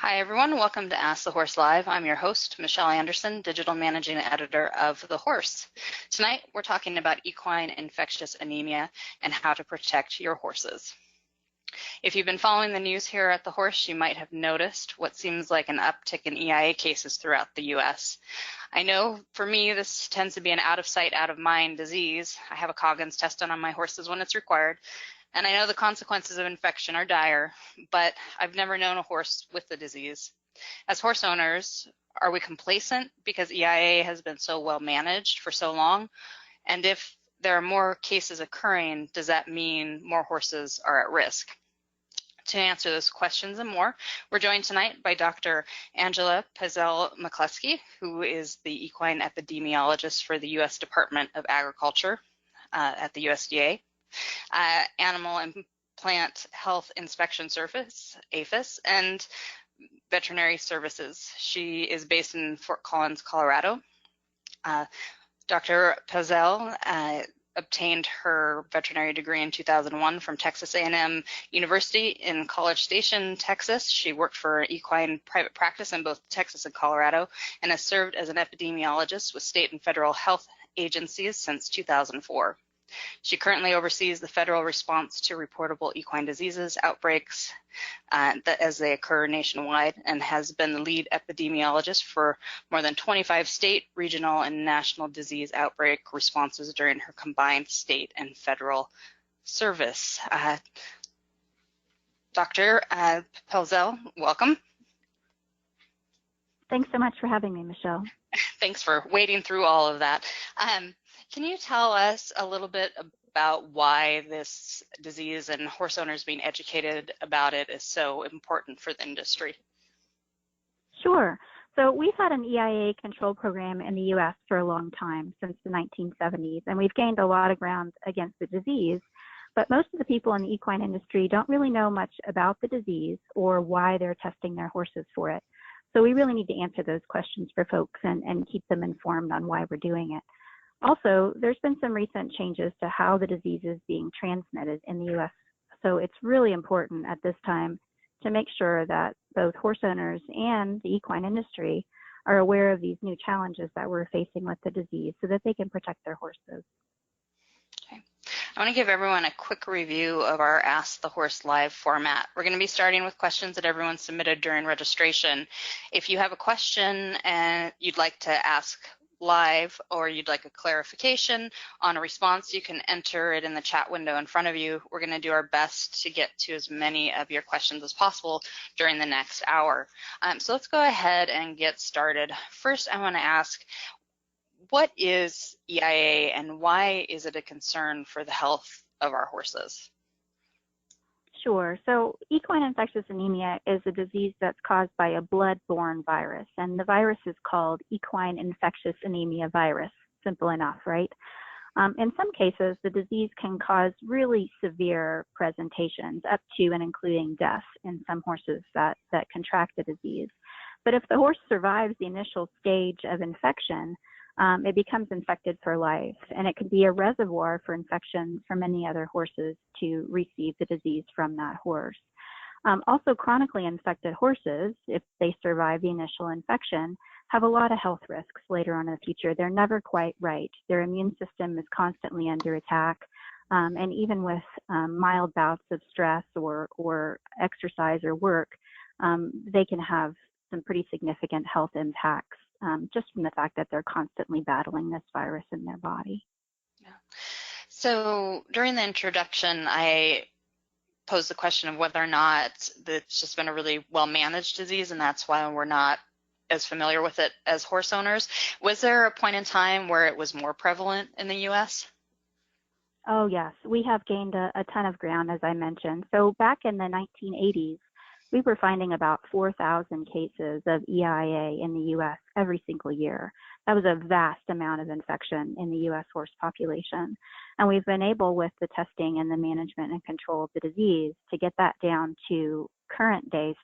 Hi everyone, welcome to Ask the Horse Live. I'm your host, Michelle Anderson, Digital Managing Editor of The Horse. Tonight we're talking about equine infectious anemia and how to protect your horses. If you've been following the news here at The Horse, you might have noticed what seems like an uptick in EIA cases throughout the US. I know for me this tends to be an out of sight, out of mind disease. I have a Coggins test done on my horses when it's required. And I know the consequences of infection are dire, but I've never known a horse with the disease. As horse owners, are we complacent because EIA has been so well managed for so long? And if there are more cases occurring, does that mean more horses are at risk? To answer those questions and more, we're joined tonight by Dr. Angela Pelzel-McCluskey, who is the equine epidemiologist for the U.S. Department of Agriculture at the USDA. Animal and Plant Health Inspection Service, APHIS, and Veterinary Services. She is based in Fort Collins, Colorado. Dr. Pelzel obtained her veterinary degree in 2001 from Texas A&M University in College Station, Texas. She worked for equine private practice in both Texas and Colorado and has served as an epidemiologist with state and federal health agencies since 2004. She currently oversees the federal response to reportable equine diseases, outbreaks as they occur nationwide, and has been the lead epidemiologist for more than 25 state, regional, and national disease outbreak responses during her combined state and federal service. Dr. Pelzel, welcome. Thanks so much for having me, Michelle. Thanks for wading through all of that. Can you tell us a little bit about why this disease and horse owners being educated about it is so important for the industry? Sure. So we've had an EIA control program in the U.S. for a long time, since the 1970s, and we've gained a lot of ground against the disease. But most of the people in the equine industry don't really know much about the disease or why they're testing their horses for it. So we really need to answer those questions for folks and keep them informed on why we're doing it. Also, there's been some recent changes to how the disease is being transmitted in the U.S. So it's really important at this time to make sure that both horse owners and the equine industry are aware of these new challenges that we're facing with the disease so that they can protect their horses. Okay. I want to give everyone a quick review of our Ask the Horse Live format. We're going to be starting with questions that everyone submitted during registration. If you have a question and you'd like to ask live or you'd like a clarification on a response, you can enter it in the chat window in front of you. We're going to do our best to get to as many of your questions as possible during the next hour. So let's go ahead and get started. First, I want to ask, what is EIA and why is it a concern for the health of our horses? Sure. So equine infectious anemia is a disease that's caused by a blood-borne virus, and the virus is called equine infectious anemia virus. Simple enough, right? In some cases, the disease can cause really severe presentations, up to and including death in some horses that contract the disease. But if the horse survives the initial stage of infection, it becomes infected for life, and it could be a reservoir for infection for many other horses to receive the disease from that horse. Also, chronically infected horses, if they survive the initial infection, have a lot of health risks later on in the future. They're never quite right. Their immune system is constantly under attack, and even with mild bouts of stress or exercise or work, they can have some pretty significant health impacts. Just from the fact that they're constantly battling this virus in their body. Yeah. So during the introduction, I posed the question of whether or not it's just been a really well-managed disease, and that's why we're not as familiar with it as horse owners. Was there a point in time where it was more prevalent in the U.S.? Oh, yes. We have gained a ton of ground, as I mentioned. So back in the 1980s, we were finding about 4,000 cases of EIA in the U.S. every single year. That was a vast amount of infection in the U.S. horse population. And we've been able, with the testing and the management and control of the disease, to get that down to current day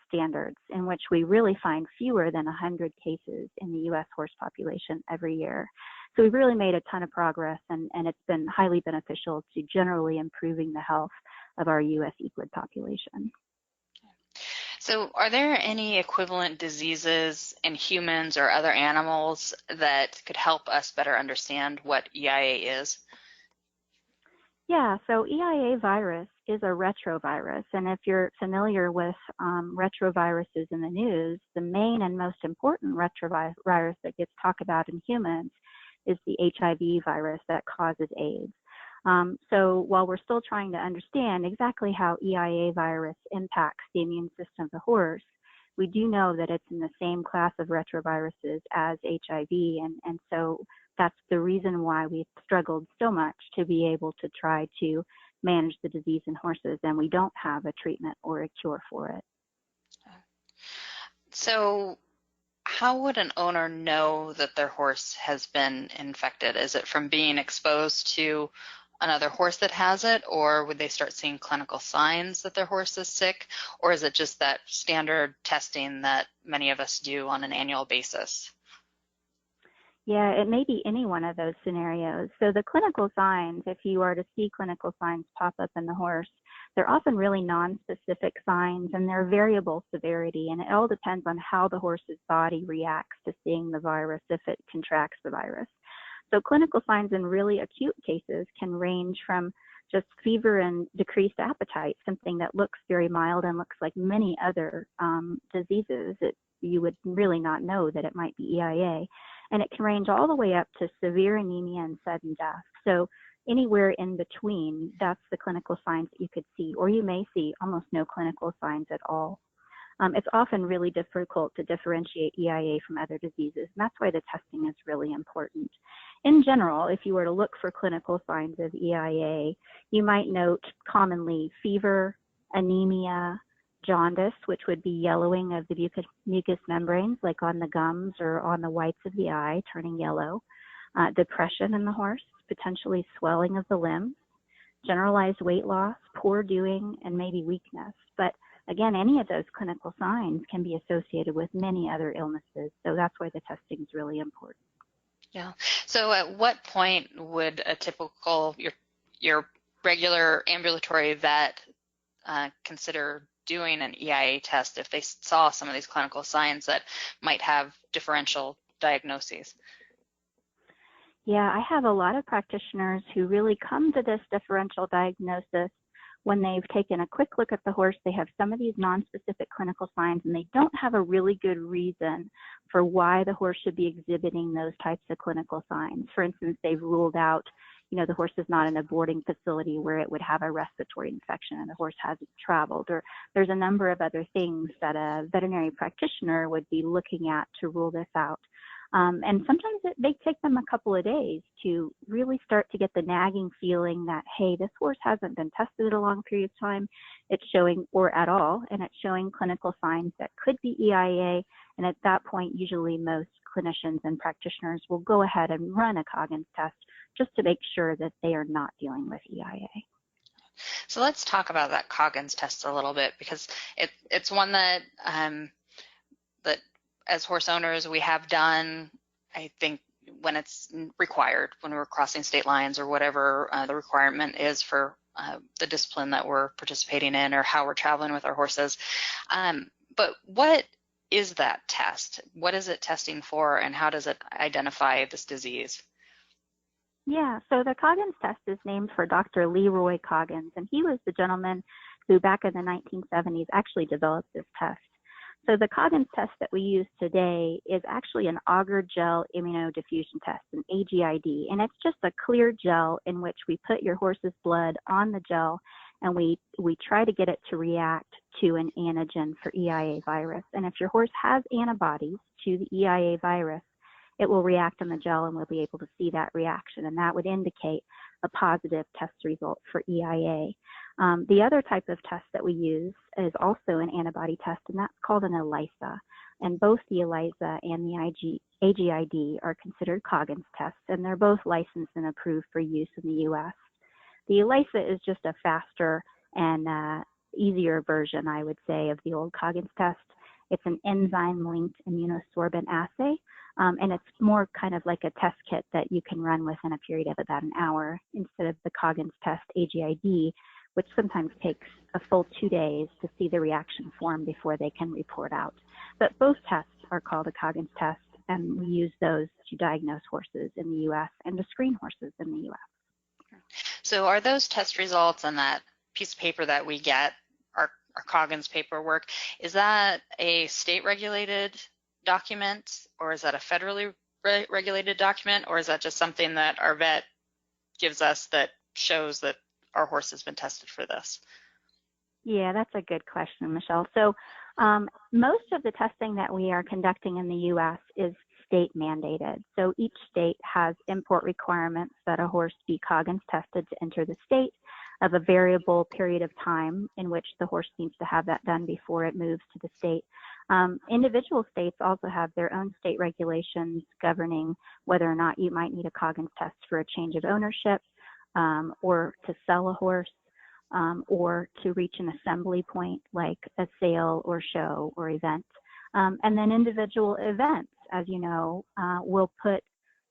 standards, in which we really find fewer than 100 cases in the U.S. horse population every year. So we've really made a ton of progress, and it's been highly beneficial to generally improving the health of our U.S. equid population. So are there any equivalent diseases in humans or other animals that could help us better understand what EIA is? Yeah, so EIA virus is a retrovirus, and if you're familiar with retroviruses in the news, the main and most important retrovirus that gets talked about in humans is the HIV virus that causes AIDS. So while we're still trying to understand exactly how EIA virus impacts the immune system of the horse, we do know that it's in the same class of retroviruses as HIV, and so that's the reason why we've struggled so much to be able to try to manage the disease in horses, and we don't have a treatment or a cure for it. So how would an owner know that their horse has been infected? Is it from being exposed to another horse that has it, or would they start seeing clinical signs that their horse is sick, or is it just that standard testing that many of us do on an annual basis? Yeah, it may be any one of those scenarios. So the clinical signs, if you are to see clinical signs pop up in the horse, they're often really non-specific signs and they're variable severity, and it all depends on how the horse's body reacts to seeing the virus if it contracts the virus. So clinical signs in really acute cases can range from just fever and decreased appetite, something that looks very mild and looks like many other diseases. You would really not know that it might be EIA. And it can range all the way up to severe anemia and sudden death. So anywhere in between, that's the clinical signs that you could see, or you may see almost no clinical signs at all. It's often really difficult to differentiate EIA from other diseases, and that's why the testing is really important. In general, if you were to look for clinical signs of EIA, you might note commonly fever, anemia, jaundice, which would be yellowing of the mucous membranes, like on the gums or on the whites of the eye, turning yellow, depression in the horse, potentially swelling of the limbs, generalized weight loss, poor doing, and maybe weakness. But again, any of those clinical signs can be associated with many other illnesses, so that's why the testing is really important. Yeah. So at what point would a typical, your regular ambulatory vet consider doing an EIA test if they saw some of these clinical signs that might have differential diagnoses? Yeah, I have a lot of practitioners who really come to this differential diagnosis when they've taken a quick look at the horse. They have some of these non-specific clinical signs and they don't have a really good reason for why the horse should be exhibiting those types of clinical signs. For instance, they've ruled out, the horse is not in a boarding facility where it would have a respiratory infection and the horse hasn't traveled, or there's a number of other things that a veterinary practitioner would be looking at to rule this out. And sometimes they take them a couple of days to really start to get the nagging feeling that, hey, this horse hasn't been tested a long period of time, it's showing, or at all, and it's showing clinical signs that could be EIA. And at that point, usually most clinicians and practitioners will go ahead and run a Coggins test just to make sure that they are not dealing with EIA. So let's talk about that Coggins test a little bit, because it's one that that as horse owners we have done, I think, when it's required, when we're crossing state lines or whatever the requirement is for the discipline that we're participating in or how we're traveling with our horses. But what is that test? What is it testing for, and how does it identify this disease? Yeah, so the Coggins test is named for Dr. Leroy Coggins, and he was the gentleman who back in the 1970s actually developed this test. So the Coggins test that we use today is actually an agar gel immunodiffusion test, an AGID, and it's just a clear gel in which we put your horse's blood on the gel and we try to get it to react to an antigen for EIA virus. And if your horse has antibodies to the EIA virus, it will react on the gel and we'll be able to see that reaction, and that would indicate a positive test result for EIA. The other type of test that we use is also an antibody test, and that's called an ELISA. And both the ELISA and the AGID are considered Coggins tests, and they're both licensed and approved for use in the U.S. The ELISA is just a faster and easier version, I would say, of the old Coggins test. It's an enzyme-linked immunosorbent assay, and it's more kind of like a test kit that you can run within a period of about an hour instead of the Coggins test, AGID, which sometimes takes a full 2 days to see the reaction form before they can report out. But both tests are called a Coggins test, and we use those to diagnose horses in the U.S. and to screen horses in the U.S. So are those test results and that piece of paper that we get, our Coggins paperwork, is that a state-regulated document, or is that a federally regulated document, or is that just something that our vet gives us that shows that our horse has been tested for this? Yeah, that's a good question, Michelle. So most of the testing that we are conducting in the U.S. is state mandated. So each state has import requirements that a horse be Coggins tested to enter the state of a variable period of time in which the horse needs to have that done before it moves to the state. Individual states also have their own state regulations governing whether or not you might need a Coggins test for a change of ownership, or to sell a horse, or to reach an assembly point like a sale or show or event. And then individual events, as you know, will put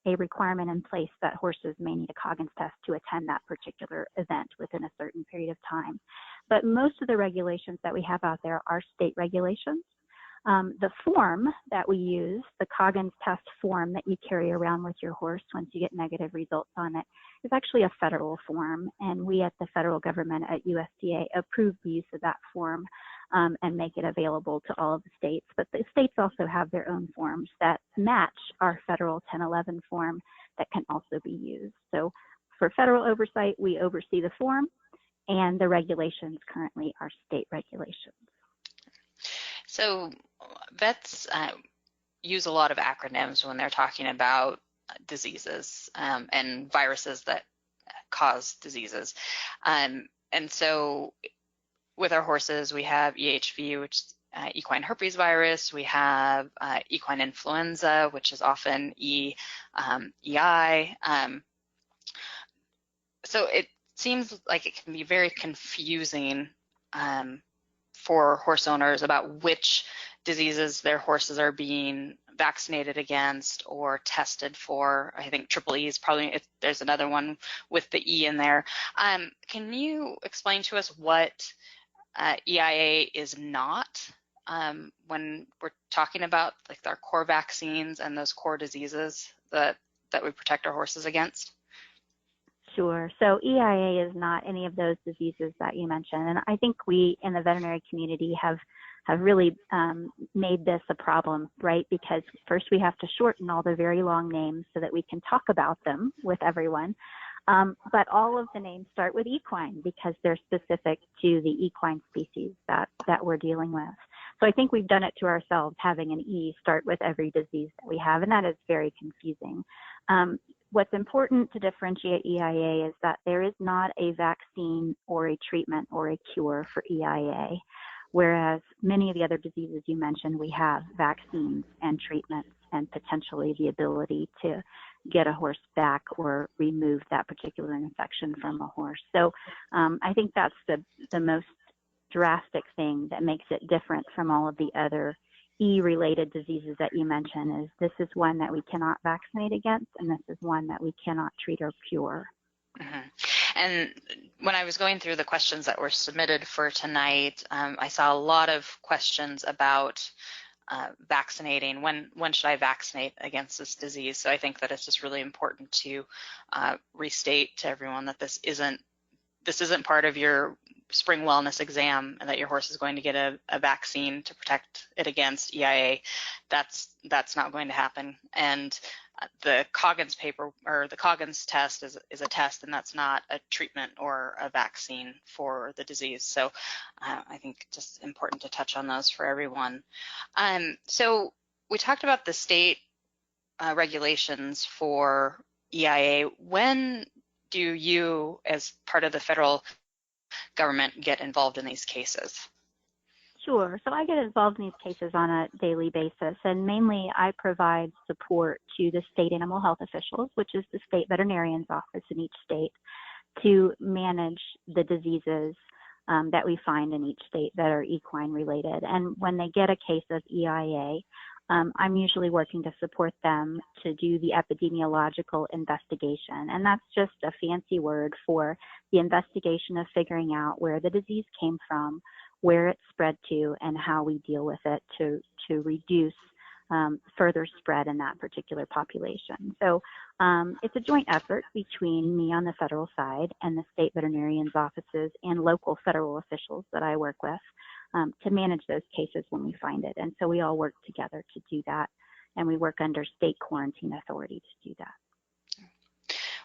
a requirement in place that horses may need a Coggins test to attend that particular event within a certain period of time. But most of the regulations that we have out there are state regulations. The form that we use, the Coggins test form that you carry around with your horse once you get negative results on it, is actually a federal form, and we at the federal government at USDA approve the use of that form and make it available to all of the states. But the states also have their own forms that match our federal 1011 form that can also be used. So for federal oversight, we oversee the form, and the regulations currently are state regulations. So vets use a lot of acronyms when they're talking about diseases and viruses that cause diseases. And so with our horses, we have EHV, which is equine herpes virus. We have equine influenza, which is often EI. So it seems like it can be very confusing for horse owners about which diseases their horses are being vaccinated against or tested for. I think triple E is probably, there's another one with the E in there. Can you explain to us what EIA is not when we're talking about like our core vaccines and those core diseases that we protect our horses against? Sure. So EIA is not any of those diseases that you mentioned. And I think we in the veterinary community have really made this a problem, right? Because first we have to shorten all the very long names so that we can talk about them with everyone. But all of the names start with equine because they're specific to the equine species that we're dealing with. So I think we've done it to ourselves, having an E start with every disease that we have, and that is very confusing. What's important to differentiate EIA is that there is not a vaccine or a treatment or a cure for EIA, whereas many of the other diseases you mentioned, we have vaccines and treatments and potentially the ability to get a horse back or remove that particular infection from a horse. So I think that's the most drastic thing that makes it different from all of the other E-related diseases that you mentioned. Is this is one that we cannot vaccinate against, and this is one that we cannot treat or cure. Mm-hmm. And when I was going through the questions that were submitted for tonight, I saw a lot of questions about vaccinating. When should I vaccinate against this disease? So I think that it's just really important to restate to everyone that this isn't part of your spring wellness exam and that your horse is going to get a vaccine to protect it against EIA. That's not going to happen. And the Coggins paper or the Coggins test is a test, and that's not a treatment or a vaccine for the disease. So I think just important to touch on those for everyone. So we talked about the state regulations for EIA. When do you, as part of the federal government, get involved in these cases? Sure. So I get involved in these cases on a daily basis, and mainly I provide support to the state animal health officials, which is the state veterinarian's office in each state, to manage the diseases that we find in each state that are equine related. And when they get a case of EIA, I'm usually working to support them to do the epidemiological investigation. And that's just a fancy word for the investigation of figuring out where the disease came from, where it spread to, and how we deal with it to reduce further spread in that particular population. So it's a joint effort between me on the federal side and the state veterinarians' offices and local federal officials that I work with to manage those cases when we find it. And so we all work together to do that, and we work under state quarantine authority to do that.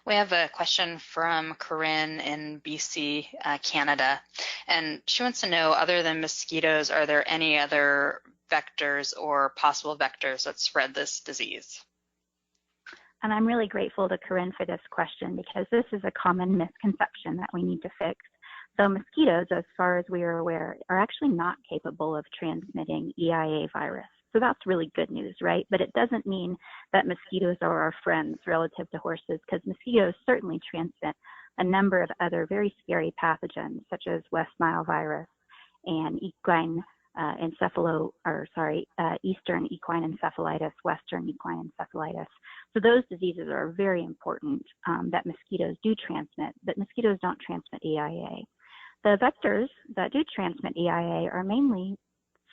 We have a question from Corinne in BC, Canada, and she wants to know, other than mosquitoes, are there any other vectors or possible vectors that spread this disease? And I'm really grateful to Corinne for this question, because this is a common misconception that we need to fix. So mosquitoes, as far as we are aware, are actually not capable of transmitting EIA virus. So that's really good news, right? But it doesn't mean that mosquitoes are our friends relative to horses, because mosquitoes certainly transmit a number of other very scary pathogens, such as West Nile virus and eastern equine encephalitis, western equine encephalitis. So those diseases are very important that mosquitoes do transmit, but mosquitoes don't transmit EIA. The vectors that do transmit EIA are mainly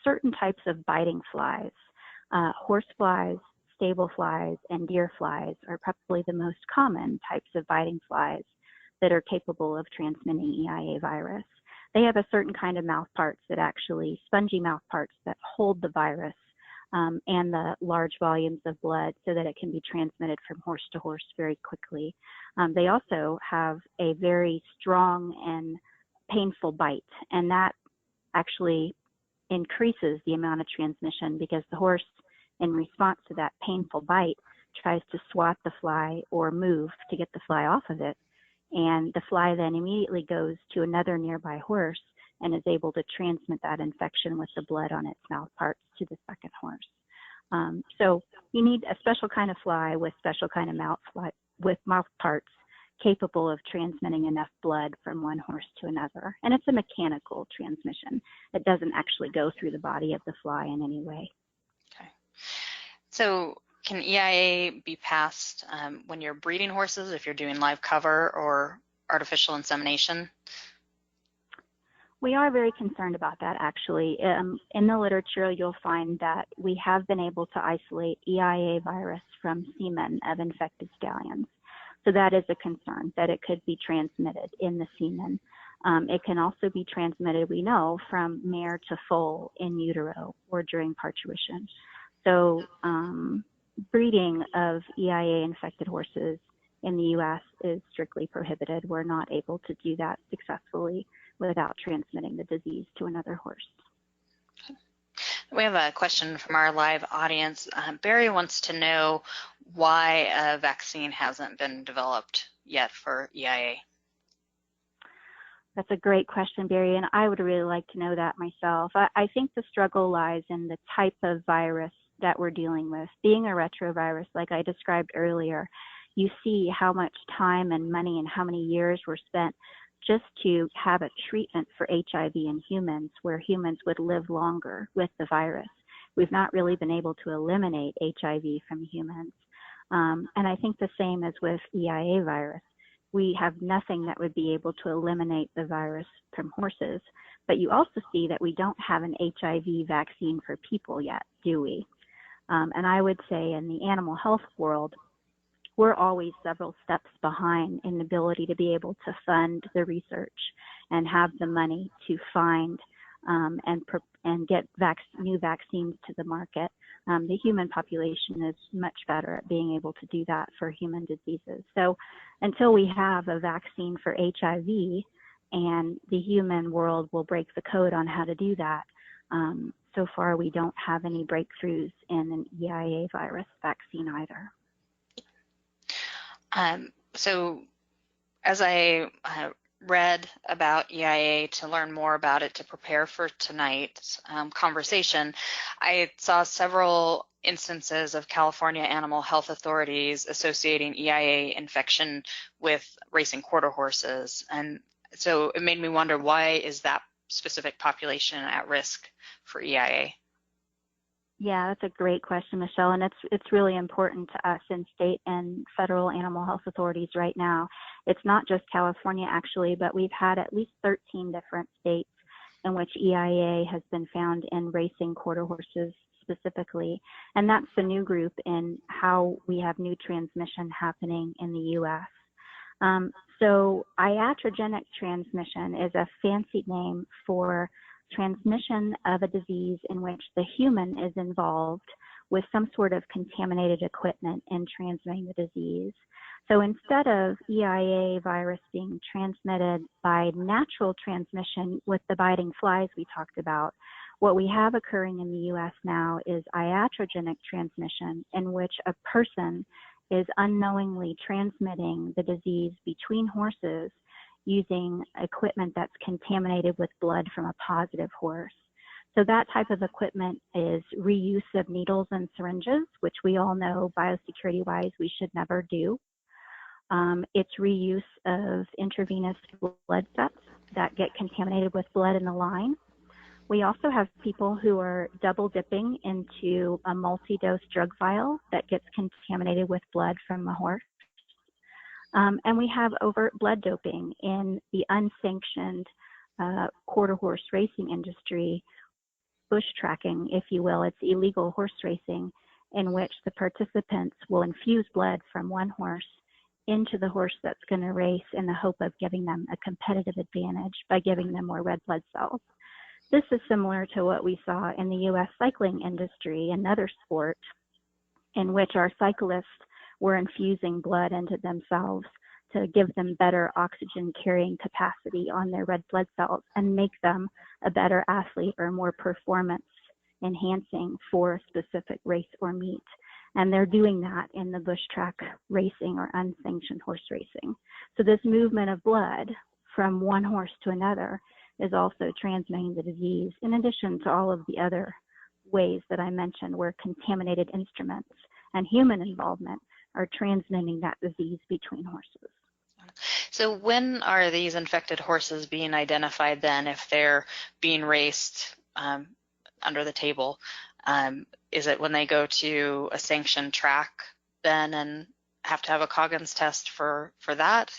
certain types of biting flies. Horse flies, stable flies, and deer flies are probably the most common types of biting flies that are capable of transmitting EIA virus. They have a certain kind of mouth parts that actually, spongy mouth parts that hold the virus and the large volumes of blood so that it can be transmitted from horse to horse very quickly. They also have a very strong and painful bite, and that actually increases the amount of transmission, because the horse, in response to that painful bite, tries to swat the fly or move to get the fly off of it. And the fly then immediately goes to another nearby horse and is able to transmit that infection with the blood on its mouth parts to the second horse. So you need a special kind of fly with special kind of mouth parts capable of transmitting enough blood from one horse to another. And it's a mechanical transmission. It doesn't actually go through the body of the fly in any way. Okay. So can EIA be passed when you're breeding horses, if you're doing live cover or artificial insemination? We are very concerned about that, actually. In the literature, you'll find that we have been able to isolate EIA virus from semen of infected stallions. So that is a concern, that it could be transmitted in the semen. It can also be transmitted, we know, from mare to foal in utero or during parturition. So breeding of EIA infected horses in the U.S. is strictly prohibited. We're not able to do that successfully without transmitting the disease to another horse. We have a question from our live audience. Barry wants to know why a vaccine hasn't been developed yet for EIA. That's a great question, Barry, and I would really like to know that myself. I think the struggle lies in the type of virus that we're dealing with. Being a retrovirus, like I described earlier, you see how much time and money and how many years were spent just to have a treatment for HIV in humans, where humans would live longer with the virus. We've not really been able to eliminate HIV from humans. And I think the same as with EIA virus. We have nothing that would be able to eliminate the virus from horses. But you also see that we don't have an HIV vaccine for people yet, do we? And I would say in the animal health world, we're always several steps behind in the ability to be able to fund the research and have the money to find and get new vaccines to the market. The human population is much better at being able to do that for human diseases. So until we have a vaccine for HIV, and the human world will break the code on how to do that, so far we don't have any breakthroughs in an EIA virus vaccine either. So as I read about EIA to learn more about it to prepare for tonight's conversation, I saw several instances of California animal health authorities associating EIA infection with racing quarter horses. And so it made me wonder, why is that specific population at risk for EIA? Yeah, that's a great question, Michelle, and it's really important to us in state and federal animal health authorities right now. It's not just California actually, but we've had at least 13 different states in which EIA has been found in racing quarter horses specifically, and that's the new group in how we have new transmission happening in the U.S. So iatrogenic transmission is a fancy name for transmission of a disease in which the human is involved with some sort of contaminated equipment in transmitting the disease. So instead of EIA virus being transmitted by natural transmission with the biting flies we talked about, what we have occurring in the U.S. now is iatrogenic transmission, in which a person is unknowingly transmitting the disease between horses using equipment that's contaminated with blood from a positive horse. So that type of equipment is reuse of needles and syringes, which we all know biosecurity-wise we should never do. It's reuse of intravenous blood sets that get contaminated with blood in the line. We also have people who are double dipping into a multi-dose drug vial that gets contaminated with blood from a horse. And we have overt blood doping in the unsanctioned quarter horse racing industry, bush tracking, if you will. It's illegal horse racing in which the participants will infuse blood from one horse into the horse that's going to race in the hope of giving them a competitive advantage by giving them more red blood cells. This is similar to what we saw in the U.S. cycling industry, another sport in which our cyclists were infusing blood into themselves to give them better oxygen carrying capacity on their red blood cells and make them a better athlete or more performance enhancing for a specific race or meet. And they're doing that in the bush track racing or unsanctioned horse racing. So this movement of blood from one horse to another is also transmitting the disease, in addition to all of the other ways that I mentioned where contaminated instruments and human involvement are transmitting that disease between horses. So when are these infected horses being identified then if they're being raced under the table? Is it when they go to a sanctioned track then and have to have a Coggins test for that?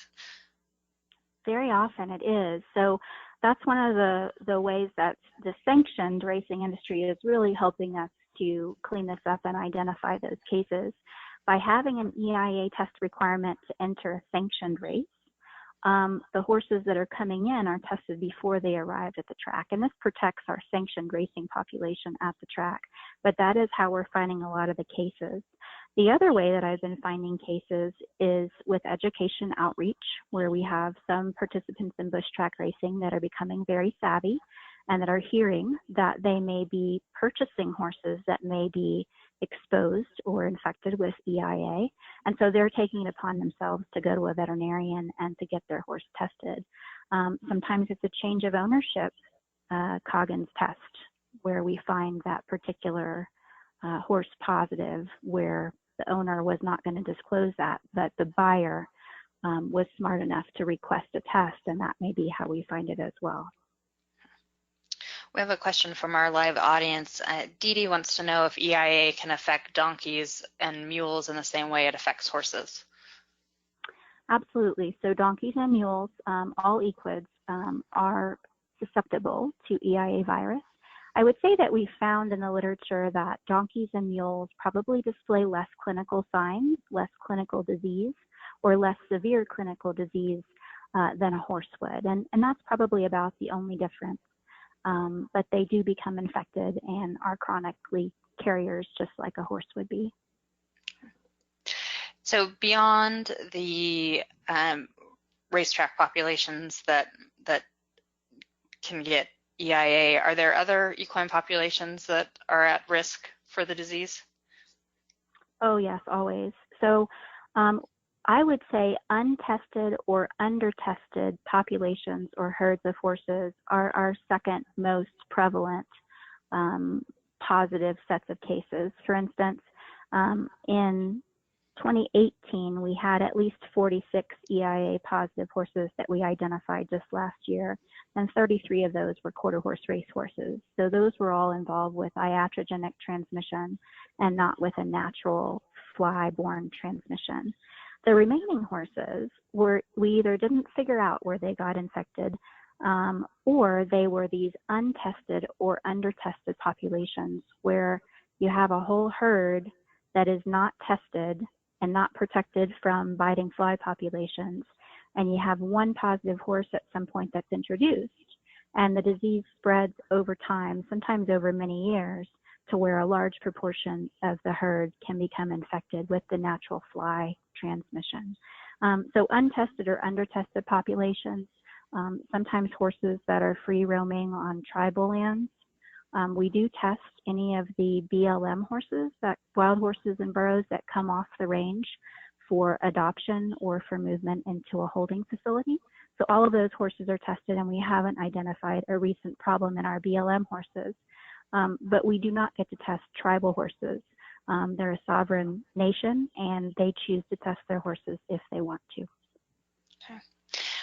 Very often it is. So that's one of the ways that the sanctioned racing industry is really helping us to clean this up and identify those cases. By having an EIA test requirement to enter a sanctioned race, the horses that are coming in are tested before they arrive at the track, and this protects our sanctioned racing population at the track, but that is how we're finding a lot of the cases. The other way that I've been finding cases is with education outreach, where we have some participants in bush track racing that are becoming very savvy and that are hearing that they may be purchasing horses that may be exposed or infected with EIA. And so they're taking it upon themselves to go to a veterinarian and to get their horse tested. Sometimes it's a change of ownership Coggins test where we find that particular horse positive where the owner was not going to disclose that, but the buyer was smart enough to request a test, and that may be how we find it as well. We have a question from our live audience. Dee Dee wants to know if EIA can affect donkeys and mules in the same way it affects horses. Absolutely. So donkeys and mules, all equids, are susceptible to EIA virus. I would say that we found in the literature that donkeys and mules probably display less clinical signs, less clinical disease, or less severe clinical disease than a horse would. And that's probably about the only difference. But they do become infected and are chronically carriers just like a horse would be. So beyond the racetrack populations that can get EIA, are there other equine populations that are at risk for the disease? Oh yes, always. So I would say untested or undertested populations or herds of horses are our second most prevalent positive sets of cases. For instance, in 2018, we had at least 46 EIA positive horses that we identified just last year. and 33 of those were quarter horse race horses. So those were all involved with iatrogenic transmission and not with a natural fly-borne transmission. The remaining horses we either didn't figure out where they got infected, or they were these untested or undertested populations where you have a whole herd that is not tested and not protected from biting fly populations, and you have one positive horse at some point that's introduced, and the disease spreads over time, sometimes over many years, to where a large proportion of the herd can become infected with the natural fly transmission. So untested or undertested populations, sometimes horses that are free roaming on tribal lands. We do test any of the BLM horses, that wild horses and burros that come off the range for adoption or for movement into a holding facility. So all of those horses are tested, and we haven't identified a recent problem in our BLM horses. But we do not get to test tribal horses. They're a sovereign nation, and they choose to test their horses if they want to. Okay.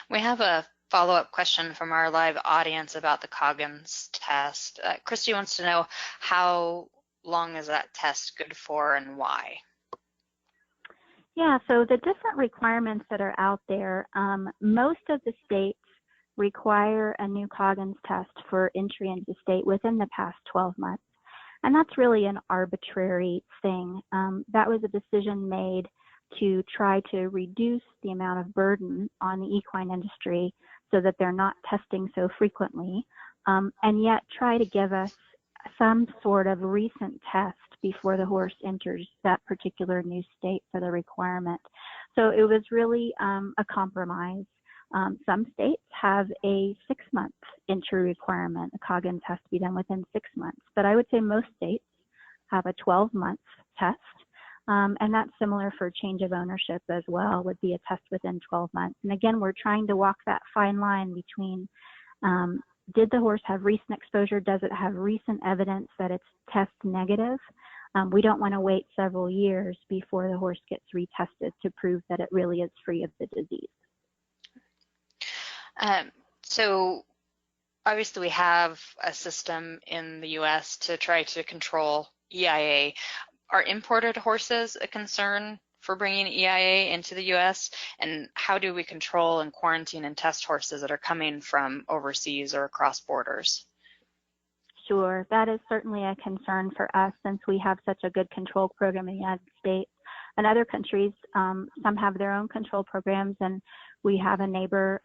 We have a follow-up question from our live audience about the Coggins test. Christy wants to know, how long is that test good for and why? Yeah, so the different requirements that are out there, most of the states require a new Coggins test for entry into the state within the past 12 months. And that's really an arbitrary thing. That was a decision made to try to reduce the amount of burden on the equine industry so that they're not testing so frequently, and yet try to give us some sort of recent test before the horse enters that particular new state for the requirement. So it was really a compromise. Some states have a 6-month entry requirement. A Coggins has to be done within 6 months, but I would say most states have a 12-month test. And that's similar for change of ownership as well, would be a test within 12 months. And again, we're trying to walk that fine line between, did the horse have recent exposure? Does it have recent evidence that it's test negative? We don't want to wait several years before the horse gets retested to prove that it really is free of the disease. So obviously we have a system in the U.S. to try to control EIA. Are imported horses a concern for bringing EIA into the U.S.? And how do we control and quarantine and test horses that are coming from overseas or across borders? Sure, that is certainly a concern for us since we have such a good control program in the United States. And other countries, some have their own control programs, and we have a neighbor,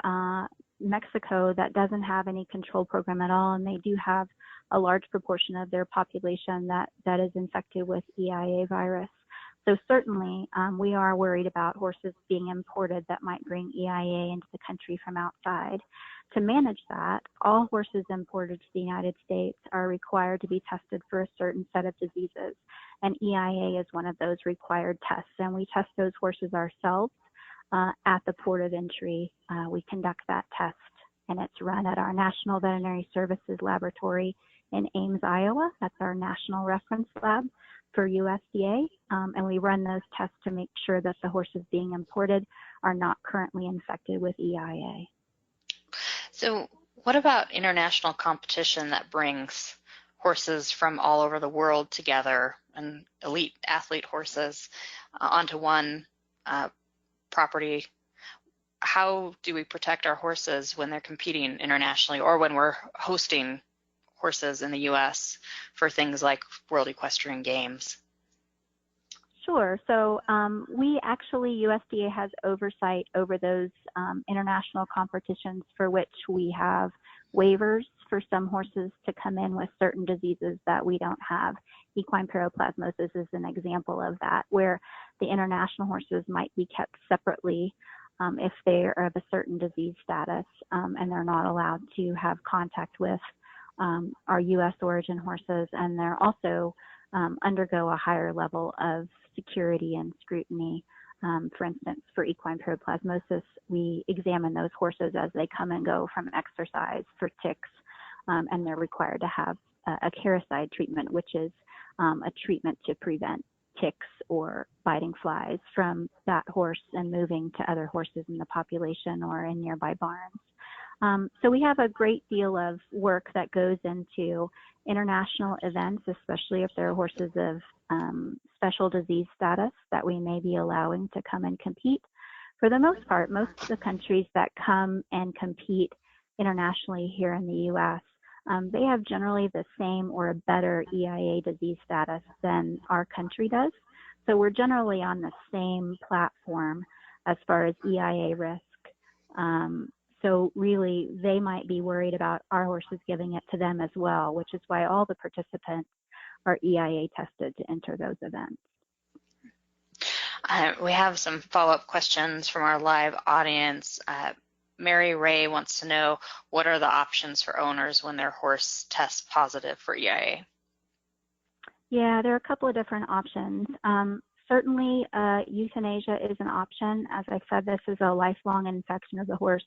Mexico, that doesn't have any control program at all, and they do have a large proportion of their population that is infected with EIA virus. So certainly we are worried about horses being imported that might bring EIA into the country from outside. To manage that, all horses imported to the United States are required to be tested for a certain set of diseases, and EIA is one of those required tests, and we test those horses ourselves at the port of entry. We conduct that test, and it's run at our National Veterinary Services laboratory in Ames, Iowa. That's our national reference lab for USDA, and we run those tests to make sure that the horses being imported are not currently infected with EIA. So what about international competition that brings horses from all over the world together and elite athlete horses onto one property? How do we protect our horses when they're competing internationally or when we're hosting horses in the U.S. for things like World Equestrian Games? Sure. So we actually, USDA has oversight over those international competitions for which we have waivers for some horses to come in with certain diseases that we don't have. Equine paroplasmosis is an example of that, where the international horses might be kept separately if they are of a certain disease status, and they're not allowed to have contact with our U.S. origin horses, and they're also undergo a higher level of security and scrutiny. For instance, for equine paroplasmosis, we examine those horses as they come and go from exercise for ticks, and they're required to have a caricide treatment, which is a treatment to prevent ticks or biting flies from that horse and moving to other horses in the population or in nearby barns. So we have a great deal of work that goes into international events, especially if there are horses of special disease status that we may be allowing to come and compete. For the most part, most of the countries that come and compete internationally here in the U.S., they have generally the same or a better EIA disease status than our country does. So we're generally on the same platform as far as EIA risk. So really, they might be worried about our horses giving it to them as well, which is why all the participants are EIA tested to enter those events. We have some follow-up questions from our live audience. Mary Ray wants to know, what are the options for owners when their horse tests positive for EIA? Yeah, there are a couple of different options. Certainly, euthanasia is an option. As I said, this is a lifelong infection of the horse,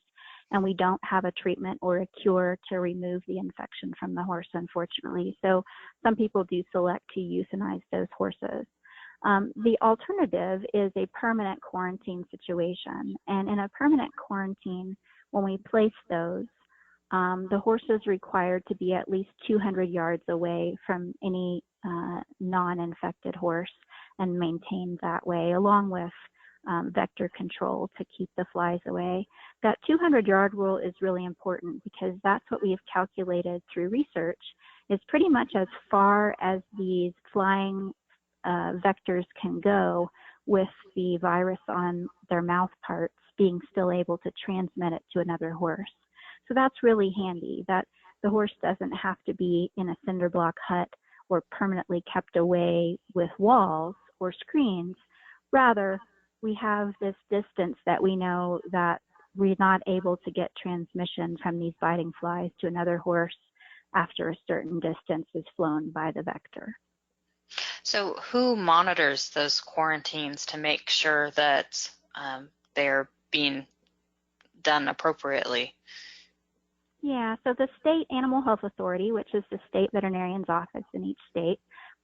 and we don't have a treatment or a cure to remove the infection from the horse, unfortunately. So some people do select to euthanize those horses. The alternative is a permanent quarantine situation. And in a permanent quarantine, when we place those, the horse is required to be at least 200 yards away from any non-infected horse and maintained that way, along with vector control to keep the flies away. That 200-yard rule is really important because that's what we've calculated through research is pretty much as far as these flying vectors can go with the virus on their mouth parts being still able to transmit it to another horse. So that's really handy, that the horse doesn't have to be in a cinder block hut or permanently kept away with walls or screens. Rather, we have this distance that we know that we're not able to get transmission from these biting flies to another horse after a certain distance is flown by the vector. So who monitors those quarantines to make sure that they're being done appropriately? Yeah, so the state animal health authority, which is the state veterinarian's office in each state,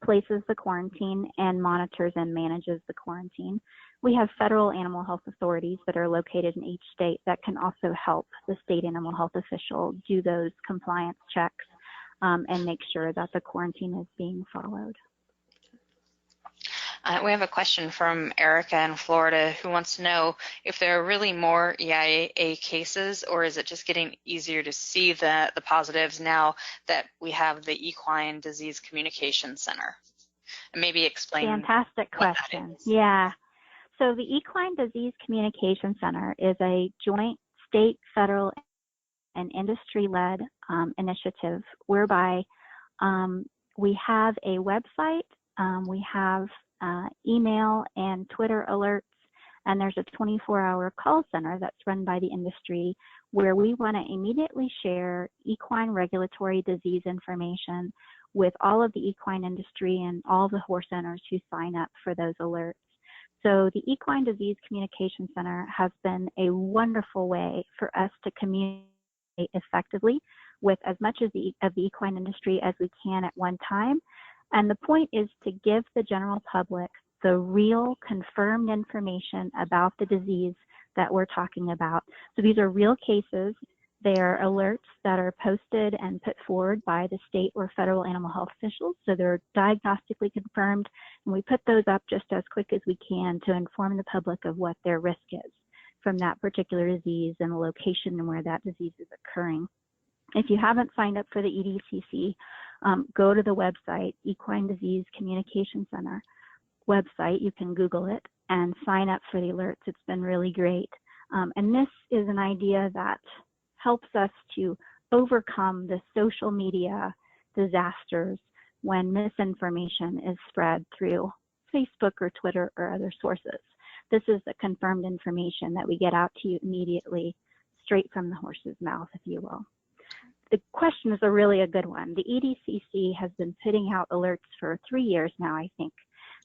places the quarantine and monitors and manages the quarantine. We have federal animal health authorities that are located in each state that can also help the state animal health official do those compliance checks and make sure that the quarantine is being followed. We have a question from Erica in Florida who wants to know if there are really more EIA cases, or is it just getting easier to see the positives now that we have the Equine Disease Communication Center? And maybe explain. Fantastic question. Yeah. So the Equine Disease Communication Center is a joint state, federal, and industry-led initiative whereby we have a website, we have email and Twitter alerts, and there's a 24-hour call center that's run by the industry where we want to immediately share equine regulatory disease information with all of the equine industry and all the horse owners who sign up for those alerts. So the Equine Disease Communication Center has been a wonderful way for us to communicate effectively with as much of the equine industry as we can at one time. And the point is to give the general public the real confirmed information about the disease that we're talking about. So these are real cases. They are alerts that are posted and put forward by the state or federal animal health officials. So they're diagnostically confirmed, and we put those up just as quick as we can to inform the public of what their risk is from that particular disease and the location and where that disease is occurring. If you haven't signed up for the EDCC, go to the website, Equine Disease Communication Center website. You can Google it and sign up for the alerts. It's been really great. And this is an idea that helps us to overcome the social media disasters when misinformation is spread through Facebook or Twitter or other sources. This is the confirmed information that we get out to you immediately, straight from the horse's mouth, if you will. The question is really a good one. The EDCC has been putting out alerts for 3 years now, I think,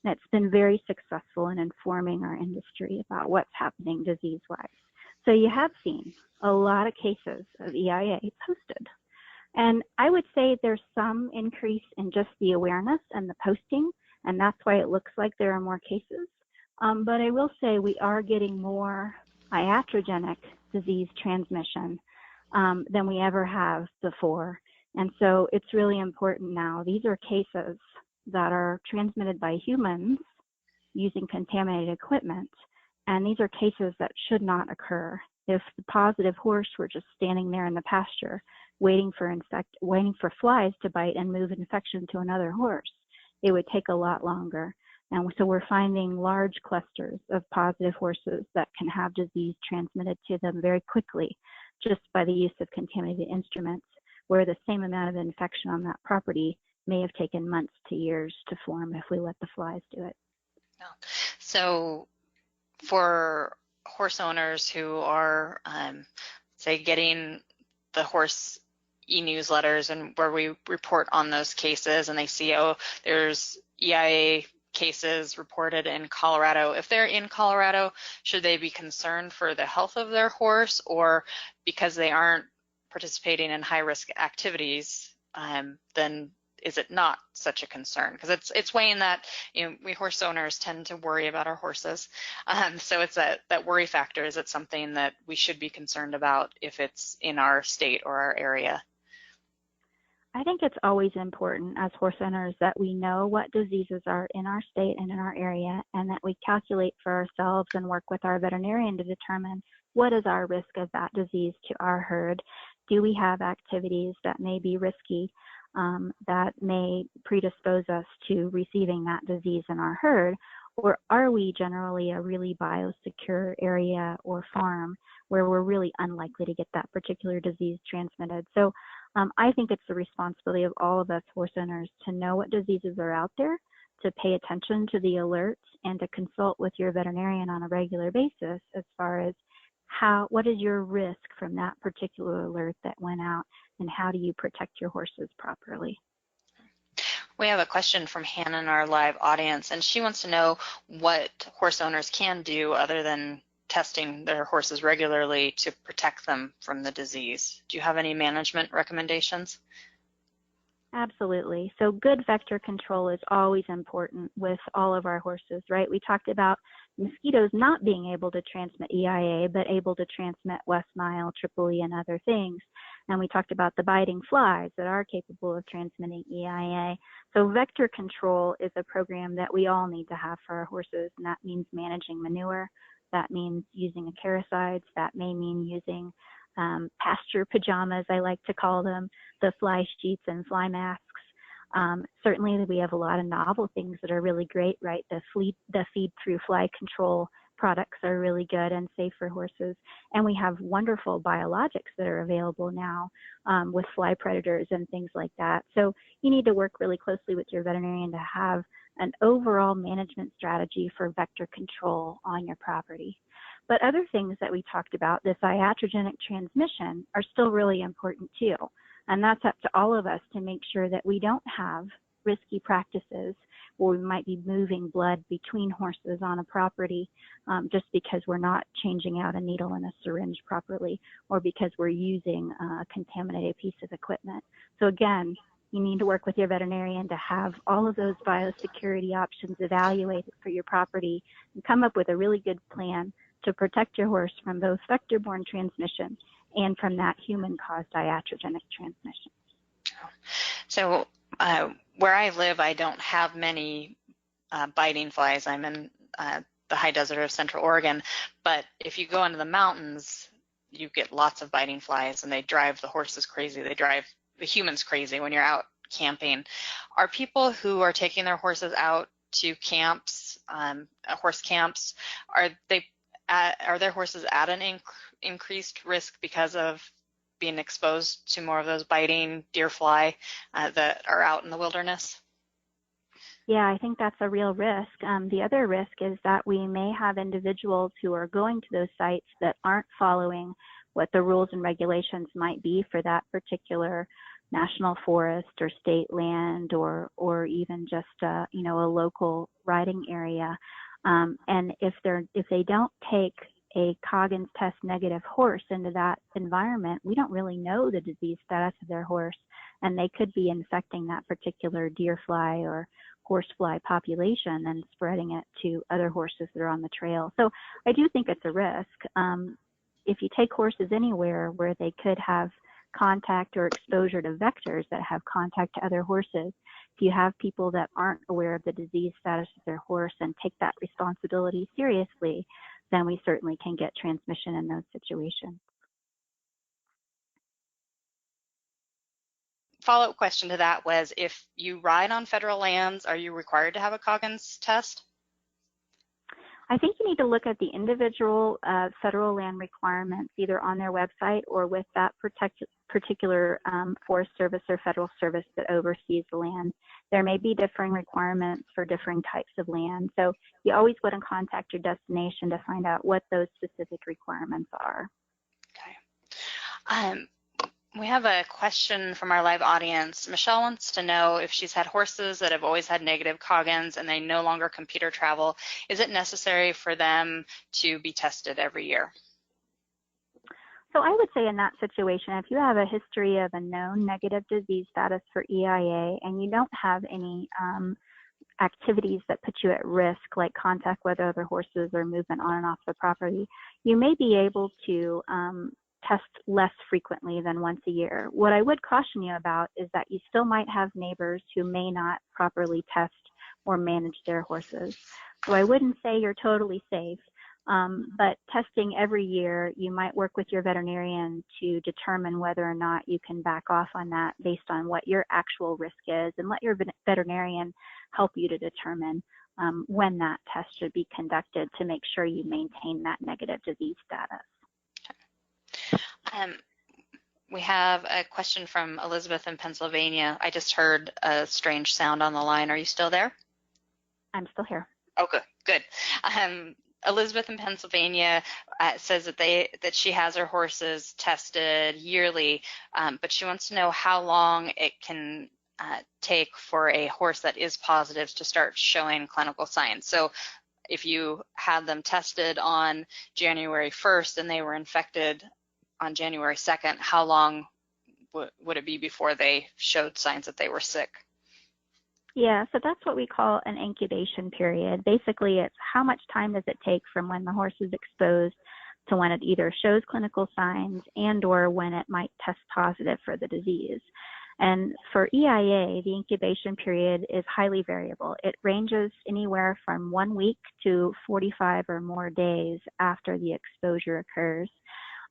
and it's been very successful in informing our industry about what's happening disease-wise. So you have seen a lot of cases of EIA posted. And I would say there's some increase in just the awareness and the posting, and that's why it looks like there are more cases. But I will say we are getting more iatrogenic disease transmission than we ever have before. And so it's really important now. These are cases that are transmitted by humans using contaminated equipment, and these are cases that should not occur. If the positive horse were just standing there in the pasture waiting for flies to bite and move infection to another horse, it would take a lot longer. And so we're finding large clusters of positive horses that can have disease transmitted to them very quickly just by the use of contaminated instruments, where the same amount of infection on that property may have taken months to years to form if we let the flies do it. So for horse owners who are, say, getting the horse e-newsletters and where we report on those cases, and they see, oh, there's EIA cases reported in Colorado. If they're in Colorado, should they be concerned for the health of their horse, or because they aren't participating in high-risk activities, then is it not such a concern? Because it's weighing that, we horse owners tend to worry about our horses. So it's that worry factor. Is it something that we should be concerned about if it's in our state or our area? I think it's always important as horse owners that we know what diseases are in our state and in our area, and that we calculate for ourselves and work with our veterinarian to determine what is our risk of that disease to our herd. Do we have activities that may be risky, that may predispose us to receiving that disease in our herd, or are we generally a really biosecure area or farm where we're really unlikely to get that particular disease transmitted? So I think it's the responsibility of all of us horse owners to know what diseases are out there, to pay attention to the alerts, and to consult with your veterinarian on a regular basis as far as what is your risk from that particular alert that went out, and how do you protect your horses properly? We have a question from Hannah in our live audience, and she wants to know what horse owners can do other than testing their horses regularly to protect them from the disease. Do you have any management recommendations? Absolutely. So good vector control is always important with all of our horses, right? We talked about mosquitoes not being able to transmit EIA, but able to transmit West Nile, Triple E, and other things. And we talked about the biting flies that are capable of transmitting EIA. So vector control is a program that we all need to have for our horses, and that means managing manure. That means using acaricides. That may mean using pasture pajamas, I like to call them, the fly sheets and fly masks. Certainly we have a lot of novel things that are really great, right? The feed through fly control products are really good and safe for horses. And we have wonderful biologics that are available now with fly predators and things like that. So you need to work really closely with your veterinarian to have an overall management strategy for vector control on your property. But other things that we talked about, this iatrogenic transmission, are still really important too. And that's up to all of us to make sure that we don't have risky practices where we might be moving blood between horses on a property just because we're not changing out a needle in a syringe properly, or because we're using a contaminated piece of equipment. So again, you need to work with your veterinarian to have all of those biosecurity options evaluated for your property and come up with a really good plan to protect your horse from both vector-borne transmission and from that human-caused iatrogenic transmission. So where I live, I don't have many biting flies. I'm in the high desert of Central Oregon, but if you go into the mountains, you get lots of biting flies, and they drive the horses crazy. They drive the humans crazy when you're out camping. Are people who are taking their horses out to camps, horse camps, are their horses at an increased risk because of being exposed to more of those biting deer fly that are out in the wilderness? Yeah, I think that's a real risk. The other risk is that we may have individuals who are going to those sites that aren't following what the rules and regulations might be for that particular national forest or state land, or even just a local riding area. And if they don't take a Coggins test negative horse into that environment, we don't really know the disease status of their horse, and they could be infecting that particular deer fly or horsefly population and spreading it to other horses that are on the trail. So I do think it's a risk. if you take horses anywhere where they could have contact or exposure to vectors that have contact to other horses, if you have people that aren't aware of the disease status of their horse and take that responsibility seriously, then we certainly can get transmission in those situations. Follow-up question to that was, if you ride on federal lands, are you required to have a Coggins test? I think you need to look at the individual federal land requirements either on their website or with that particular Forest Service or federal service that oversees the land. There may be differing requirements for different types of land. So you always want to contact your destination to find out what those specific requirements are. Okay. We have a question from our live audience. Michelle wants to know if she's had horses that have always had negative Coggins and they no longer compete or travel, is it necessary for them to be tested every year? So I would say in that situation, if you have a history of a known negative disease status for EIA and you don't have any activities that put you at risk, like contact with other horses or movement on and off the property, you may be able to test less frequently than once a year. What I would caution you about is that you still might have neighbors who may not properly test or manage their horses. So I wouldn't say you're totally safe, but testing every year, you might work with your veterinarian to determine whether or not you can back off on that based on what your actual risk is, and let your veterinarian help you to determine when that test should be conducted to make sure you maintain that negative disease status. We have a question from Elizabeth in Pennsylvania. I just heard a strange sound on the line. Are you still there? I'm still here. Oh, good. Elizabeth in Pennsylvania says that she has her horses tested yearly, but she wants to know how long it can take for a horse that is positive to start showing clinical signs. So if you had them tested on January 1st and they were infected on January 2nd, how long would it be before they showed signs that they were sick? Yeah, so that's what we call an incubation period. Basically, it's how much time does it take from when the horse is exposed to when it either shows clinical signs and or when it might test positive for the disease. And for EIA, the incubation period is highly variable. It ranges anywhere from 1 week to 45 or more days after the exposure occurs.